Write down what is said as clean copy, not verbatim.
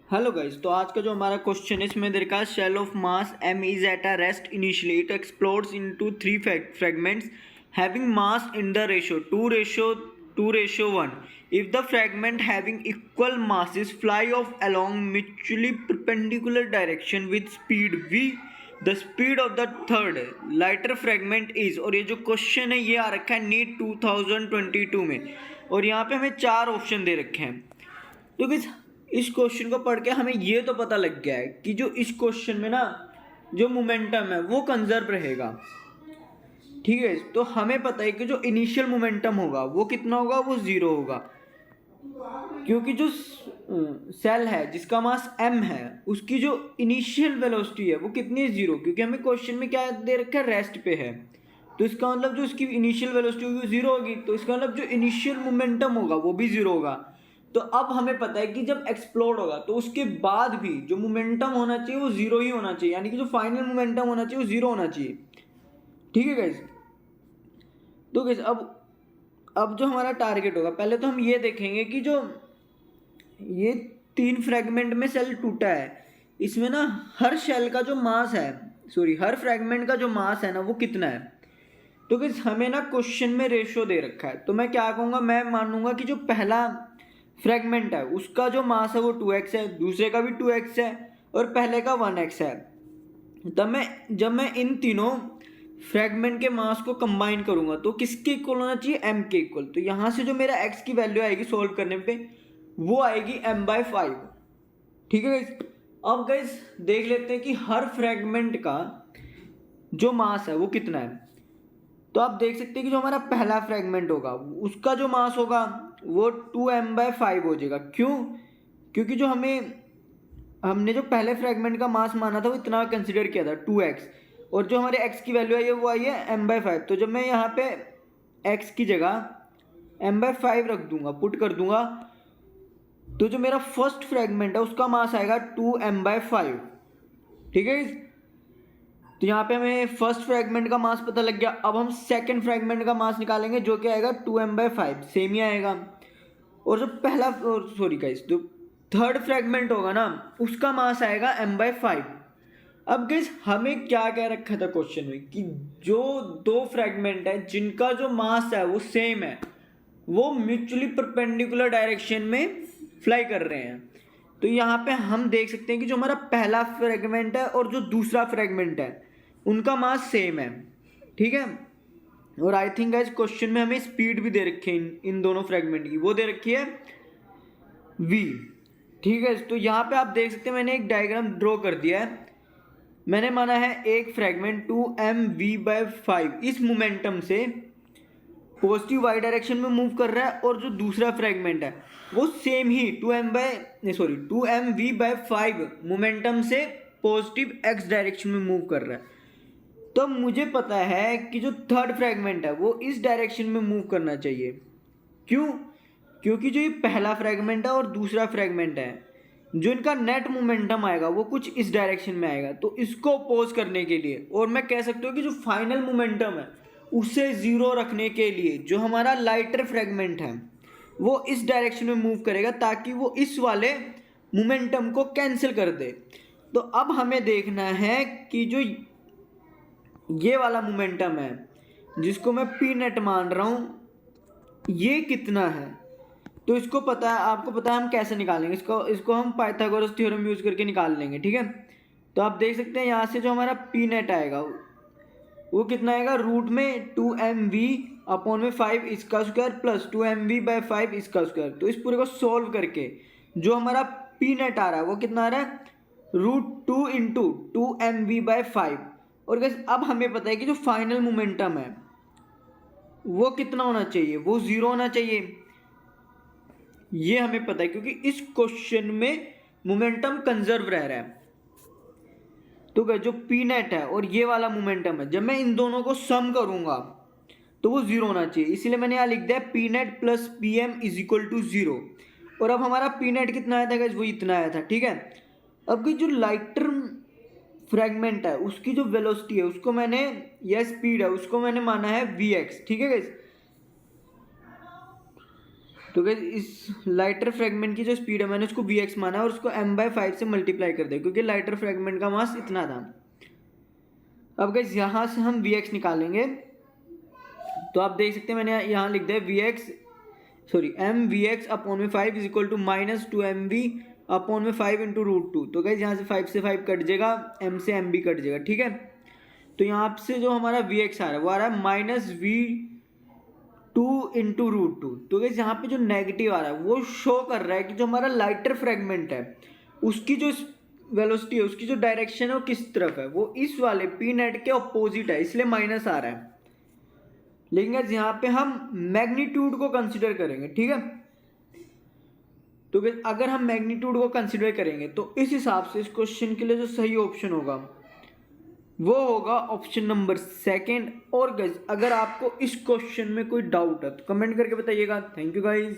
Hello guys, तो आज का जो हमारा क्वेश्चन है इसमें दे रखा है shell of mass m is at a rest initially it explodes into three fragments having mass in the ratio 2:1 if the fragment having equal masses fly off along mutually perpendicular direction with speed v the speed of the third lighter fragment is। और ये जो question है ये आ रखा है NEET 2022 में, और यहाँ पे हमें चार ऑप्शन दे रखे हैं। तो इस क्वेश्चन को पढ़ के हमें ये तो पता लग गया है कि जो इस क्वेश्चन में ना जो मोमेंटम है वो कंजर्व रहेगा। ठीक है, तो हमें पता है कि जो इनिशियल मोमेंटम होगा वो कितना होगा, वो जीरो होगा, क्योंकि जो सेल है जिसका मास m है उसकी जो इनिशियल वेलोसिटी है वो कितनी है, जीरो, क्योंकि हमें क्वेश्चन में क्या दे रखा है, रेस्ट पे है। तो इसका मतलब जो उसकी इनिशियल वेलोसिटी होगी वो जीरो होगी, तो इसका मतलब जो इनिशियल मोमेंटम होगा वो भी जीरो होगा। तो अब हमें पता है कि जब एक्सप्लोड होगा तो उसके बाद भी जो मोमेंटम होना चाहिए वो जीरो ही होना चाहिए, यानी कि जो फाइनल मोमेंटम होना चाहिए वो जीरो होना चाहिए। ठीक है गाइस, तो गाइस अब जो हमारा टारगेट होगा, पहले तो हम ये देखेंगे कि जो ये तीन फ्रेगमेंट में सेल टूटा है, इसमें ना हर शेल का जो मास है, हर फ्रेगमेंट का जो मास है ना वो कितना है। तो गाइस हमें ना क्वेश्चन में रेशियो दे रखा है, तो मैं क्या कहूँगा, मैं मानूंगा कि जो पहला फ्रेगमेंट है उसका जो मास है वो 2x है, दूसरे का भी 2x है और पहले का 1x है। तब जब मैं इन तीनों फ्रेगमेंट के मास को कंबाइन करूंगा तो किसके इक्वल होना चाहिए, m के इक्वल। तो यहाँ से जो मेरा x की वैल्यू आएगी सॉल्व करने पे वो आएगी m/5। ठीक है गाइस, अब गाइस देख लेते हैं कि हर फ्रेगमेंट का जो मास है वो कितना है। तो आप देख सकते हैं कि जो हमारा पहला फ्रेगमेंट होगा उसका जो मास होगा वो 2m/5 हो जाएगा। क्यों? क्योंकि जो हमने जो पहले फ्रेगमेंट का मास माना था वो इतना कंसिडर किया था 2x, और जो हमारे x की वैल्यू आई है वो आई है m/5। तो जब मैं यहाँ पे x की जगह m/5 रख दूंगा, पुट कर दूंगा, तो जो मेरा फर्स्ट फ्रेगमेंट है उसका मास आएगा 2m/5। ठीक है, तो यहाँ पे हमें फर्स्ट फ्रेगमेंट का मास पता लग गया। अब हम सेकंड फ्रेगमेंट का मास निकालेंगे जो कि आएगा 2m/5, सेम ही आएगा। और जो पहला गाइस जो थर्ड फ्रेगमेंट होगा ना उसका मास आएगा m/5। अब गाइस हमें क्या कह रखा था क्वेश्चन में कि जो दो फ्रेगमेंट है जिनका जो मास है वो सेम है, वो म्यूचुअली परपेंडिकुलर डायरेक्शन में फ्लाई कर रहे हैं। तो यहाँ पे हम देख सकते हैं कि जो हमारा पहला फ्रेगमेंट है और जो दूसरा फ्रेगमेंट है उनका मास सेम है। ठीक है, और आई थिंक गाइस क्वेश्चन में हमें स्पीड भी दे रखी है इन दोनों फ्रेगमेंट की, वो दे रखी है v। ठीक है, तो यहाँ पे आप देख सकते हैं मैंने एक डायग्राम ड्रॉ कर दिया है। मैंने माना है एक फ्रेगमेंट 2mv/5 इस मोमेंटम से पॉजिटिव वाई डायरेक्शन में मूव कर रहा है, और जो दूसरा फ्रेगमेंट है वो सेम ही 2mv/5 मोमेंटम से पॉजिटिव x डायरेक्शन में मूव कर रहा है। तो मुझे पता है कि जो थर्ड फ्रेगमेंट है वो इस डायरेक्शन में मूव करना चाहिए। क्यों? क्योंकि जो ये पहला फ्रेगमेंट है और दूसरा फ्रेगमेंट है जो इनका नेट मोमेंटम आएगा वो कुछ इस डायरेक्शन में आएगा, तो इसको अपोज करने के लिए, और मैं कह सकता हूँ कि जो फाइनल मोमेंटम है उसे जीरो रखने के लिए जो हमारा लाइटर फ्रेगमेंट है वो इस डायरेक्शन में मूव करेगा ताकि वो इस वाले मोमेंटम को कैंसिल कर दे। तो अब हमें देखना है कि जो ये वाला मोमेंटम है जिसको मैं पी नेट मान रहा हूँ ये कितना है। तो इसको पता है, आपको पता है हम कैसे निकालेंगे इसको हम पाइथागोरस थ्योरम यूज करके निकाल लेंगे। ठीक है, तो आप देख सकते हैं यहाँ से जो हमारा पी नेट आएगा वो कितना आएगा, रूट में 2mv/5 इसका स्क्वायर प्लस 2mv/5 इसका स्क्वायर। तो इस पूरे को सॉल्व करके जो हमारा पी नेट आ रहा है वो कितना आ रहा है, √2 × 2mv/5। और गाइस अब हमें पता है कि जो फाइनल मोमेंटम है वो कितना होना चाहिए, वो जीरो होना चाहिए। ये हमें पता है क्योंकि इस क्वेश्चन में मोमेंटम कंजर्व रह रहा है। तो गाइस जो पी नेट है और ये वाला मोमेंटम है, जब मैं इन दोनों को सम करूंगा तो वो जीरो होना चाहिए, इसीलिए मैंने यहाँ लिख दिया P net plus P M is equal to zero. और अब हमारा पी नेट कितना आया था गाइस, वो इतना आया था। ठीक है, अब जो लाइटर फ्रेगमेंट है उसकी जो वेलोसिटी है उसको मैंने, या स्पीड है उसको मैंने माना है vx। ठीक है गाइस, तो गाइस इस लाइटर फ्रेगमेंट की जो स्पीड है मैंने उसको vx माना और उसको m/5 से मल्टीप्लाई कर दिया क्योंकि लाइटर फ्रेगमेंट का मास इतना था। अब गाइस यहाँ से हम vx निकालेंगे, तो आप देख सकते हैं मैंने यहाँ लिख दिया mvx अपॉन में 5 is equal to -2mv upon में 5 इंटू रूट 2। तो गाइस यहाँ से 5 से 5 कट जाएगा, m से m भी कट जाएगा, ठीक है। तो यहाँ से जो हमारा vx आ रहा है वो आ रहा है -v2 इंटू रूट 2। तो गाइस यहाँ पे जो नेगेटिव आ रहा है वो शो कर रहा है कि जो हमारा लाइटर फ्रेगमेंट है उसकी जो वेलोसिटी है, उसकी जो डायरेक्शन है वो किस तरफ है, वो इस वाले पी नेट के अपोजिट है, इसलिए माइनस आ रहा है। लेकिन गाइस यहाँ पे हम मैग्नीट्यूड को कंसिडर करेंगे, ठीक है। तो गाइस अगर हम मैग्नीट्यूड को कंसिडर करेंगे तो इस हिसाब से इस क्वेश्चन के लिए जो सही ऑप्शन होगा वो होगा ऑप्शन नंबर 2। और गाइस अगर आपको इस क्वेश्चन में कोई डाउट है तो कमेंट करके बताइएगा। Thank you guys.